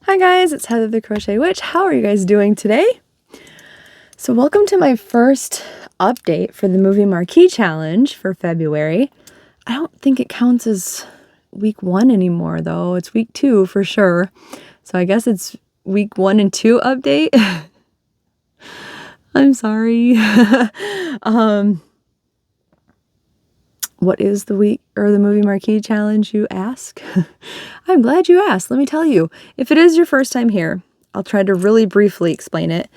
Hi guys, it's Heather the Crochet Witch. How are you guys doing today? So welcome to my first update for the movie Marquee challenge for February. I don't think it counts as week 1 anymore though. It's week 2 for sure. So I guess it's week 1 and 2 update. I'm sorry. What is the week or the movie Marquee challenge, you ask? I'm glad you asked. Let me tell you. If it is your first time here, I'll try to really briefly explain it.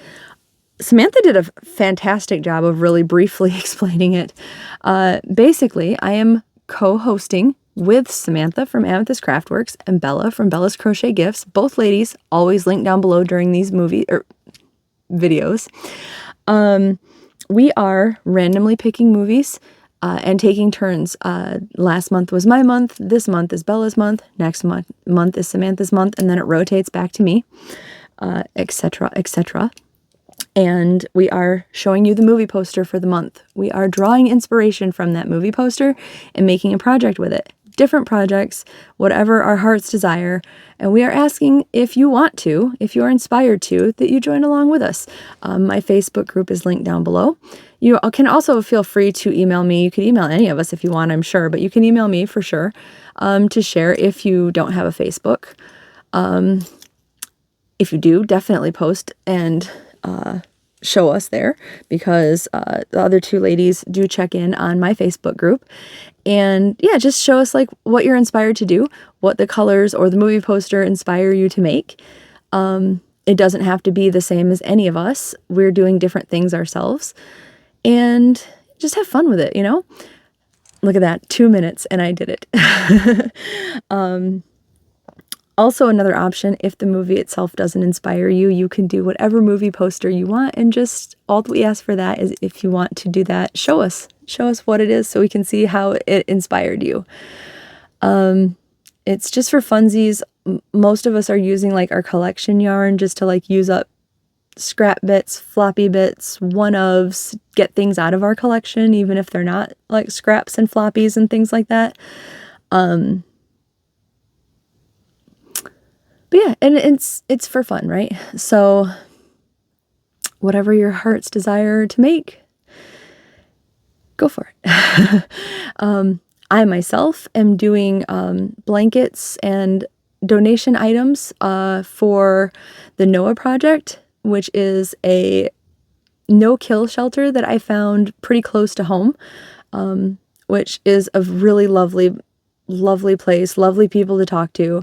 Samantha did a fantastic job of really briefly explaining it. Basically, I am co-hosting with Samantha from Amethyst Craftworks and Bella from Bella's Crochet Gifts. Both ladies, always linked down below during these videos. We are randomly picking movies and taking turns. Last month was my month. This month is Bella's month. Next month is Samantha's month. And then it rotates back to me, etc., etc. And we are showing you the movie poster for the month. We are drawing inspiration from that movie poster and making a project with it. Different projects, whatever our heart's desire. And we are asking if you want to, if you are inspired to, that you join along with us. My Facebook group is linked down below. You can also feel free to email me. You can email any of us if you want, I'm sure, but you can email me for sure to share if you don't have a Facebook. If you do, definitely post and show us there, because the other two ladies do check in on my Facebook group. And yeah, just show us like what you're inspired to do, what the colors or the movie poster inspire you to make. It doesn't have to be the same as any of us. We're doing different things ourselves. And just have fun with it, you know? Look at that, 2 minutes and I did it. Also, another option, if the movie itself doesn't inspire you, you can do whatever movie poster you want, and just all that we ask for that is if you want to do that, show us what it is so we can see how it inspired you. It's just for funsies. Most of us are using like our collection yarn just to like use up scrap bits, floppy bits, one-ofs, get things out of our collection, even if they're not like scraps and floppies and things like that. But yeah, and it's for fun, right? So whatever your heart's desire to make, go for it. I myself am doing blankets and donation items for the Noah Project, which is a no-kill shelter that I found pretty close to home, which is a really lovely, lovely place, lovely people to talk to.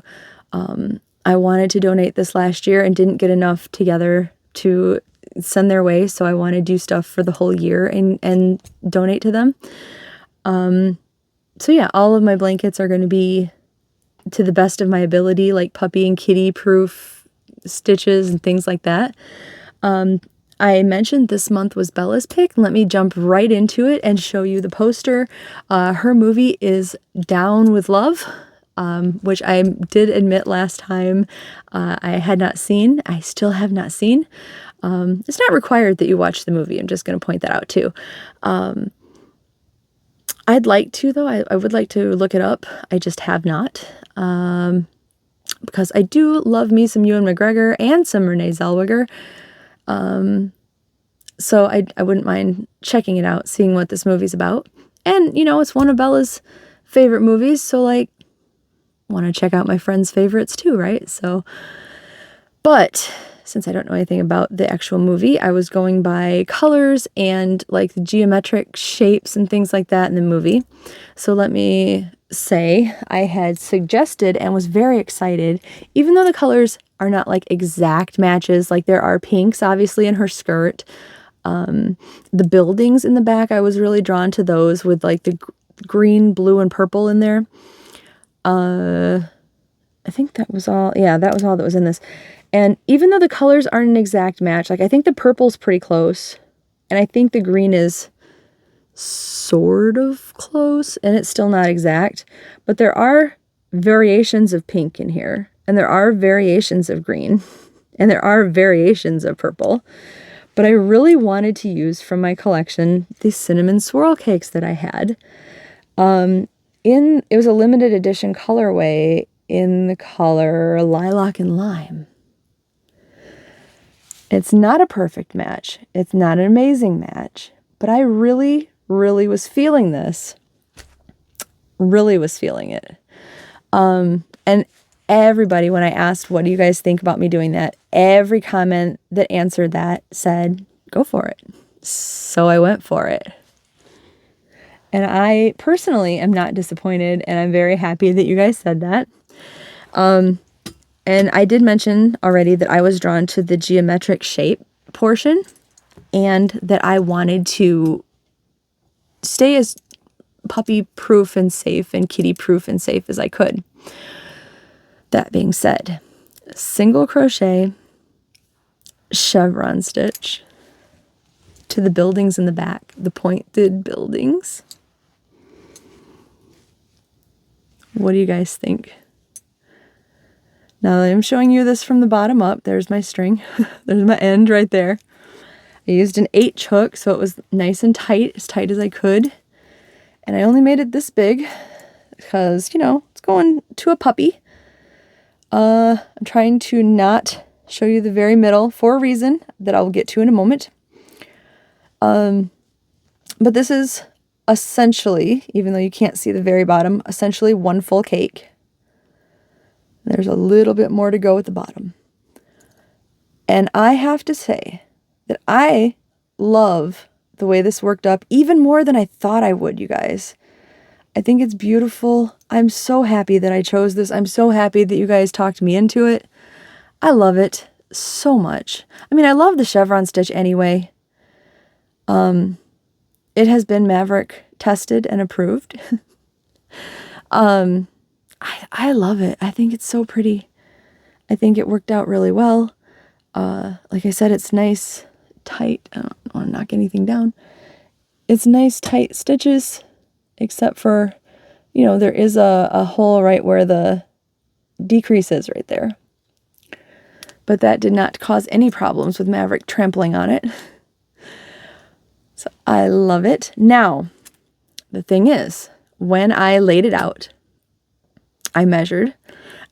I wanted to donate this last year and didn't get enough together to send their way, so I want to do stuff for the whole year and donate to them. So yeah, all of my blankets are going to be to the best of my ability, like puppy and kitty proof stitches and things like that. I mentioned this month was Bella's pick. Let me jump right into it and show you the poster. Her movie is Down with Love, which I did admit last time I had not seen. I still have not seen. It's not required that you watch the movie. I'm just going to point that out too. I'd like to, though. I would like to look it up. I just have not. Because I do love me some Ewan McGregor and some Renee Zellweger. So I wouldn't mind checking it out, seeing what this movie's about. And, you know, it's one of Bella's favorite movies, so, like, want to check out my friend's favorites too, right? So, but since I don't know anything about the actual movie, I was going by colors and like the geometric shapes and things like that in the movie. So let me say I had suggested and was very excited, even though the colors are not like exact matches, like there are pinks obviously in her skirt. The buildings in the back, I was really drawn to those with like the green, blue, and purple in there. I think that was all. Yeah, that was all that was in this. And even though the colors aren't an exact match, like I think the purple's pretty close, and I think the green is sort of close, and it's still not exact, but there are variations of pink in here, and there are variations of green, and there are variations of purple. But I really wanted to use from my collection these cinnamon swirl cakes that I had. It was a limited edition colorway in the color Lilac and Lime. It's not a perfect match. It's not an amazing match, but I really, really was feeling this. Really was feeling it. And everybody, when I asked, what do you guys think about me doing that? Every comment that answered that said, go for it. So I went for it. And I personally am not disappointed, and I'm very happy that you guys said that. And I did mention already that I was drawn to the geometric shape portion and that I wanted to stay as puppy proof and safe and kitty proof and safe as I could. That being said, single crochet, chevron stitch to the buildings in the back, the pointed buildings. What do you guys think? Now that I'm showing you this from the bottom up, there's my string. There's my end right there. I used an H hook, so it was nice and tight as I could. And I only made it this big because, you know, it's going to a puppy. I'm trying to not show you the very middle for a reason that I'll get to in a moment. But this is essentially, even though you can't see the very bottom, essentially one full cake. There's a little bit more to go at the bottom. And I have to say that I love the way this worked up even more than I thought I would, you guys. I think it's beautiful. I'm so happy that I chose this. I'm so happy that you guys talked me into it. I love it so much. I mean, I love the chevron stitch anyway. It has been Maverick tested and approved. I love it. I think it's so pretty. I think it worked out really well. Like I said, it's nice, tight. I don't want to knock anything down. It's nice, tight stitches, except for, you know, there is a hole right where the decrease is right there. But that did not cause any problems with Maverick trampling on it. So I love it. Now, the thing is, when I laid it out, I measured,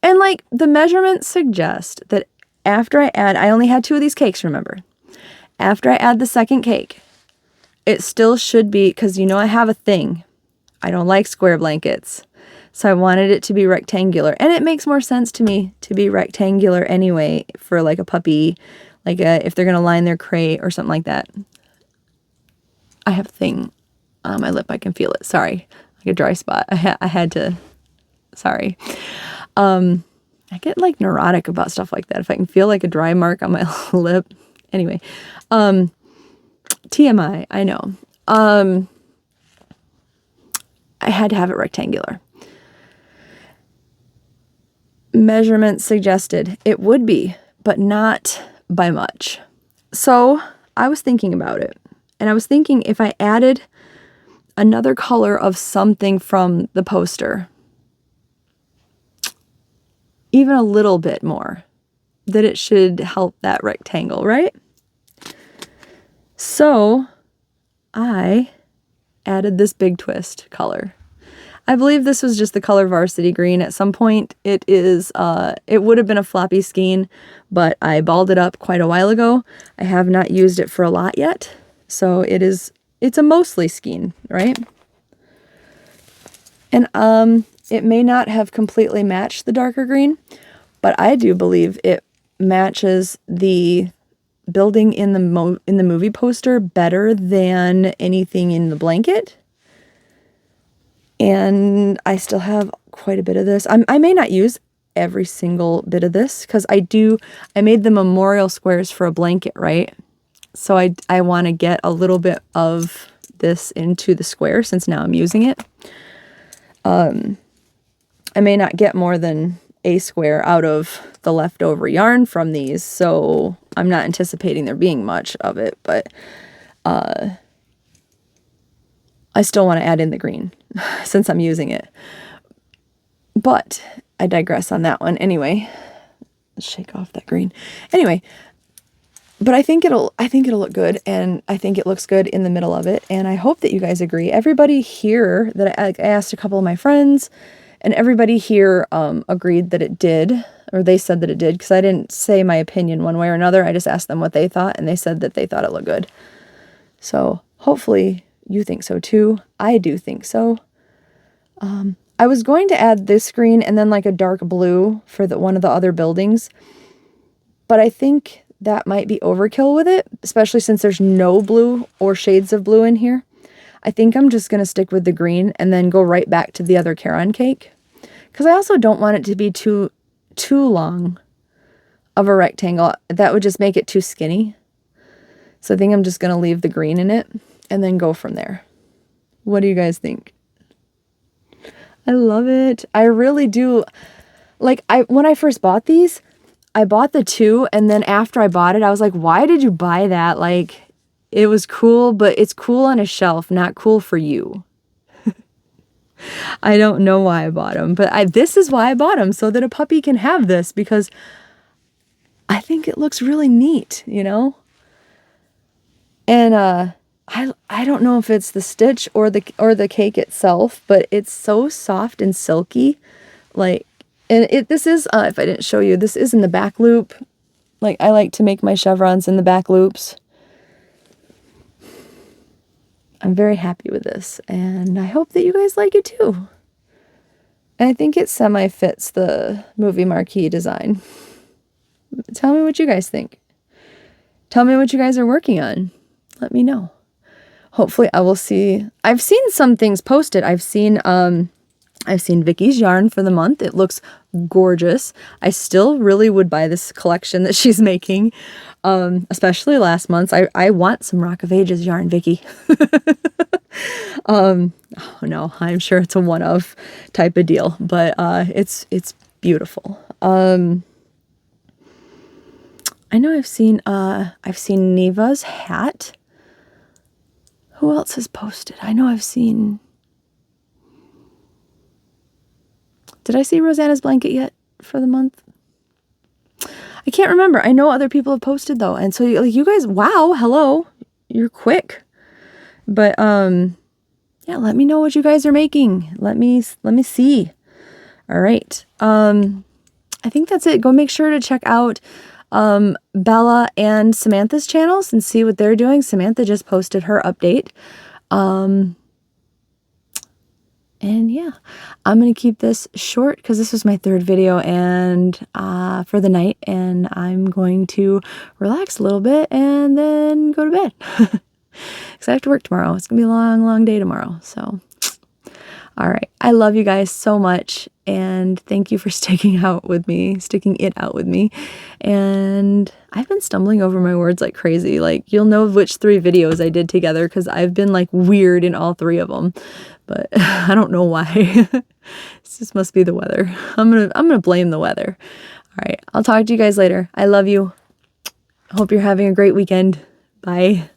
and like the measurements suggest that after I only had 2 of these cakes, remember. After I add the second cake, it still should be, because you know I have a thing. I don't like square blankets. So I wanted it to be rectangular. And it makes more sense to me to be rectangular anyway for like a puppy, like if they're going to line their crate or something like that. I have a thing on my lip. I can feel it. Sorry. Like a dry spot. I had to... Sorry. I get like neurotic about stuff like that. If I can feel like a dry mark on my lip. Anyway, TMI, I know. I had to have it rectangular. Measurements suggested it would be, but not by much. So I was thinking about it, and I was thinking if I added another color of something from the poster, even a little bit more, that it should help that rectangle, right? So I added this big twist color. I believe this was just the color Varsity Green. At some point it would have been a floppy skein, but I balled it up quite a while ago. I have not used it for a lot yet. So it's a mostly skein, right? And it may not have completely matched the darker green, but I do believe it matches the building in the movie poster better than anything in the blanket. And I still have quite a bit of this. I may not use every single bit of this because I made the memorial squares for a blanket, right? So I want to get a little bit of this into the square since now I'm using it. I may not get more than a square out of the leftover yarn from these, so I'm not anticipating there being much of it, but I still want to add in the green since I'm using it. But I digress on that one. Anyway, let's shake off that green. Anyway, but I think it'll look good, and I think it looks good in the middle of it, and I hope that you guys agree. Everybody here that I asked a couple of my friends, and everybody here agreed that it did. or they said that it did, because I didn't say my opinion one way or another. I just asked them what they thought, and they said that they thought it looked good. So hopefully you think so too. I do think so. I was going to add this green and then like a dark blue for one of the other buildings, but I think that might be overkill with it, especially since there's no blue or shades of blue in here. I think I'm just going to stick with the green and then go right back to the other Caron cake, because I also don't want it to be too long of a rectangle. That would just make it too skinny. So I think I'm just going to leave the green in it and then go from there. What do you guys think? I love it. I really do. Like, when I first bought these, I bought the 2, and then after I bought it, I was like, why did you buy that? Like, it was cool, but it's cool on a shelf, not cool for you. I don't know why I bought them, but this is why I bought them, so that a puppy can have this, because I think it looks really neat, you know? And I don't know if it's the stitch or the cake itself, but it's so soft and silky. Like, and this is, if I didn't show you, this is in the back loop. Like, I like to make my chevrons in the back loops. I'm very happy with this, and I hope that you guys like it too. And I think it semi-fits the movie Marquee design. Tell me what you guys think. Tell me what you guys are working on. Let me know. Hopefully I will see. I've seen some things posted. I've seen Vicky's yarn for the month. It looks gorgeous. I still really would buy this collection that she's making, especially last month's. I want some Rock of Ages yarn, Vicky. Oh no, I'm sure it's a one-of type of deal, but it's beautiful. I know I've seen Neva's hat. Who else has posted? I know I've seen... Did I see Rosanna's blanket yet for the month? I can't remember. I know other people have posted though. And so like, you guys, wow, hello. You're quick. But yeah, let me know what you guys are making. Let me see. All right. I think that's it. Go make sure to check out Bella and Samantha's channels and see what they're doing. Samantha just posted her update. And yeah, I'm going to keep this short because this was my 3rd video and for the night, and I'm going to relax a little bit and then go to bed because I have to work tomorrow. It's going to be a long, long day tomorrow. So, all right. I love you guys so much, and thank you for sticking it out with me. And I've been stumbling over my words like crazy. Like, you'll know which 3 videos I did together because I've been like weird in all 3 of them. But I don't know why. This just must be the weather. I'm gonna blame the weather. All right. I'll talk to you guys later. I love you. Hope you're having a great weekend. Bye.